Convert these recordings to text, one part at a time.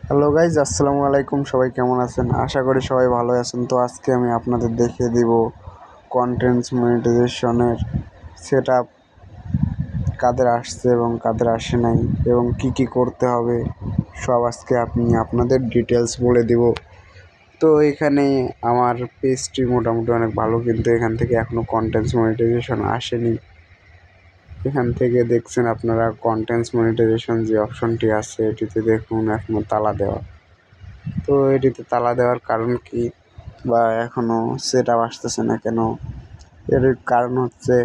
Hello guys, আসসালামু আলাইকুম। সবাই কেমন আছেন? আশা করি সবাই ভালো আছেন। তো আজকে আমি আপনাদের দেখিয়ে দিব কন্টেন্টস মনিটাইজেশনের সেট আপ কাদের আসছে এবং কাদের আসে নাই এবং কি কি করতে হবে সব আজকে আপনাদের ডিটেলস বলে দিব। তো এখানে আমার পেজটি মোটামুটি অনেক ভালো, কিন্তু এখান থেকে এখনও কন্টেন্টস মনিটাইজেশন আসেনি। এখান থেকে দেখছেন আপনারা কন্টেন্টস মনিটাইজেশন যে অপশনটি আছে এটিতে দেখুন এখনও তালা দেওয়া। তো এটিতে তালা দেওয়ার কারণ কি, বা এখনও সেট আপ আসতেছে না কেন? এর কারণ হচ্ছে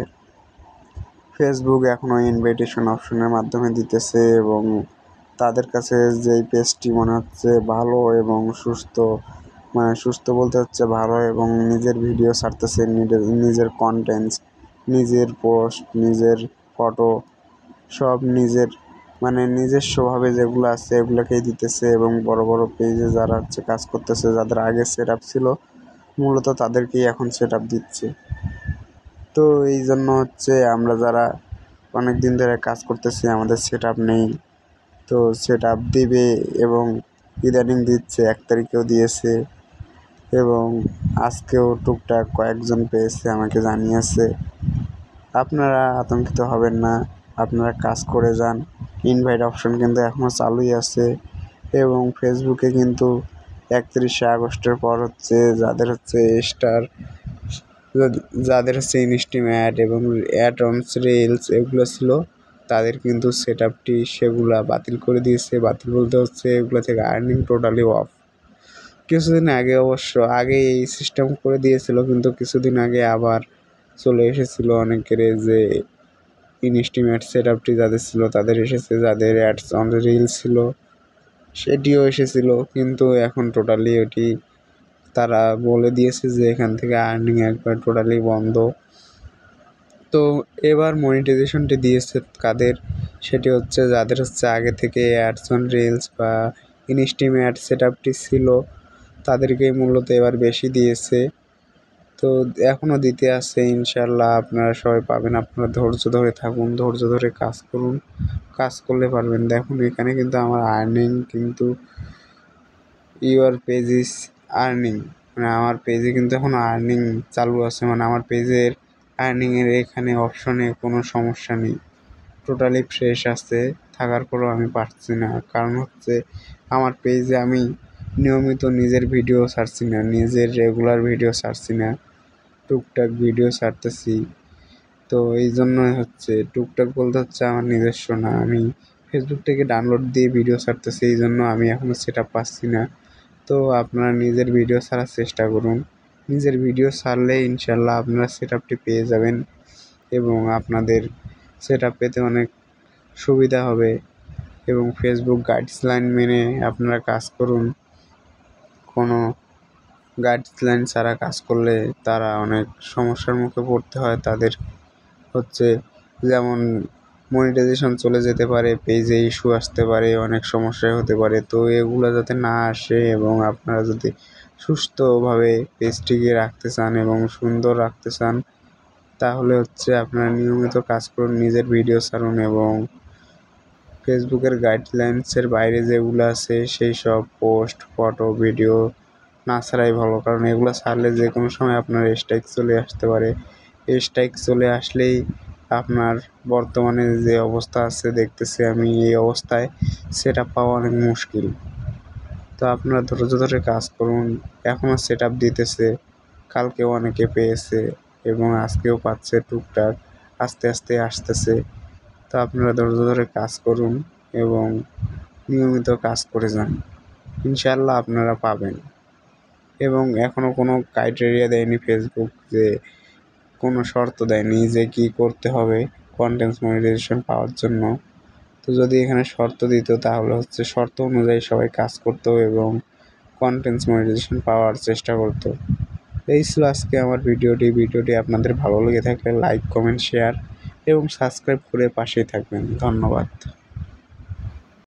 ফেসবুক এখনও ইনভাইটেশন অপশনের মাধ্যমে দিতেছে এবং তাদের কাছে যেই পেজটি মনে হচ্ছে ভালো এবং সুস্থ, মানে সুস্থ বলতে হচ্ছে ভালো এবং নিজের ভিডিও ছাড়তেছে, নিজের কন্টেন্টস, নিজের পোস্ট, নিজের ফটো সব নিজের, মানে নিজস্বভাবে যেগুলো আছে এগুলোকেই দিতেছে। এবং বড় বড় পেজে যারা হচ্ছে কাজ করতেছে, যাদের আগে সেট আপ ছিল, মূলত তাদেরকেই এখন সেট আপ দিচ্ছে। তো এই জন্য হচ্ছে আমরা যারা অনেক দিন ধরে কাজ করতেছি আমাদের সেট আপ নেই, তো সেট আপ দিবে এবং ইদানিং দিচ্ছে, 1 তারিখেও দিয়েছে এবং আজকেও টুকটাক কয়েকজন পেয়েছে আমাকে জানিয়েছে। আপনারা আতঙ্কিত হবেন না, আপনারা কাজ করে যান। ইনভাইট অপশন কিন্তু এখনও চালুই আছে এবং ফেসবুকে কিন্তু 31শে আগস্টের পর হচ্ছে যাদের হচ্ছে ইনস্টিম অ্যাড এবং অ্যাড অনস রিলস এগুলো ছিল, তাদের কিন্তু সেট আপটি সেগুলা বাতিল করে দিয়েছে। বাতিল বলতে হচ্ছে এগুলো থেকে আর্নিং টোটালি অফ। কিছুদিন আগে অবশ্য এই সিস্টেম করে দিয়েছিল, কিন্তু কিছুদিন আগে আবার চলে এসেছিলো অনেকের যে ইনস্টিম অ্যাড সেট আপটি যাদের ছিল তাদের এসেছে, যাদের অ্যাডস অন রিলস ছিল সেটিও এসেছিলো, কিন্তু এখন টোটালি ওটি তারা বলে দিয়েছে যে এখান থেকে আর্নিং একবার টোটালি বন্ধ। তো এবার মনিটাইজেশনটি দিয়েছে কাদের, সেটি হচ্ছে যাদের হচ্ছে আগে থেকে অ্যাডস অন রিলস বা ইনস্টিম অ্যাড সেট আপটি ছিল তাদেরকেই মূলত এবার বেশি দিয়েছে। তো এখনও দিতে আছে, ইনশাল্লাহ আপনারা সবাই পাবেন। আপনারা ধৈর্য ধরে থাকুন, ধৈর্য ধরে কাজ করুন, কাজ করলে পারবেন। দেখুন এখানে কিন্তু আমার আর্নিং কিন্তু ইউর পেজ ইজ আর্নিং, মানে আমার পেজে কিন্তু এখন আর্নিং চালু আছে, মানে আমার পেজের আর্নিংয়ের এখানে অপশনে কোনো সমস্যা নেই, টোটালি ফ্রেশ আছে। থাকার পরেও আমি পারছি না, কারণ হচ্ছে আমার পেজে আমি নিয়মিত নিজের ভিডিও ছাড়ছি না, নিজের রেগুলার ভিডিও ছাড়ছি না, টুকটাক ভিডিও ছাড়তেছি। তো এই জন্যই হচ্ছে টুকটাক বলতে হচ্ছে আমার নিজস্ব না, আমি ফেসবুক থেকে ডাউনলোড দিয়ে ভিডিও ছাড়তেছি, এই জন্য আমি এখনও সেট আপ পাচ্ছি না। তো আপনারা নিজের ভিডিও ছাড়ার চেষ্টা করুন, নিজের ভিডিও ছাড়লে ইনশাল্লাহ আপনারা সেট আপটি পেয়ে যাবেন এবং আপনাদের সেট আপ পেতে অনেক সুবিধা হবে। এবং ফেসবুক গাইডলাইন মেনে আপনারা কাজ করুন, কোনো গাইডলাইন ছাড়া কাজ করলে তারা অনেক সমস্যার মুখে পড়তে হয়। তাদের হচ্ছে যেমন মনিটাইজেশন চলে যেতে পারে, পেজে ইস্যু আসতে পারে, অনেক সমস্যায় হতে পারে। তো এগুলো যাতে না আসে এবং আপনারা যদি সুস্থভাবে পেজটিকে রাখতে চান এবং সুন্দর রাখতে চান, তাহলে হচ্ছে আপনারা নিয়মিত কাজ করুন, নিজের ভিডিও ছাড়ুন এবং ফেসবুকের গাইডলাইন্সের বাইরে যেগুলো আছে সেই সব পোস্ট, ফটো, ভিডিও না ছাড়াই ভালো, কারণ এগুলো ছাড়লে যে কোনো সময় আপনার স্ট্রাইক চলে আসতে পারে। এই স্ট্রাইক চলে আসলেই আপনার বর্তমানে যে অবস্থা আছে দেখতেছি আমি, এই অবস্থায় সেট আপ পাওয়া অনেক মুশকিল। তো আপনারা ধৈর্য ধরে কাজ করুন, এখনও সেট আপ দিতেছে, কালকেও অনেকে পেয়েছে এবং আজকেও পাচ্ছে টুকটাক, আস্তে আস্তে আসতেছে। তো আপনারা ধৈর্য ধরে কাজ করুন এবং নিয়মিত কাজ করে যান, ইনশাল্লাহ আপনারা পাবেন। এবং এখনও কোনো ক্রাইটেরিয়া দেয়নি ফেসবুক, যে কোনো শর্ত দেয়নি যে কী করতে হবে কন্টেন্ট মনিটাইজেশন পাওয়ার জন্য। তো যদি এখানে শর্ত দিত তাহলে হচ্ছে শর্ত অনুযায়ী সবাই কাজ করতো এবং কন্টেন্ট মনিটাইজেশন পাওয়ার চেষ্টা করতো। এই ছিল আজকে আমার ভিডিওটি আপনাদের ভালো লেগে থাকলে লাইক, কমেন্ট, শেয়ার এবং সাবস্ক্রাইব করে পাশেই থাকবেন। ধন্যবাদ।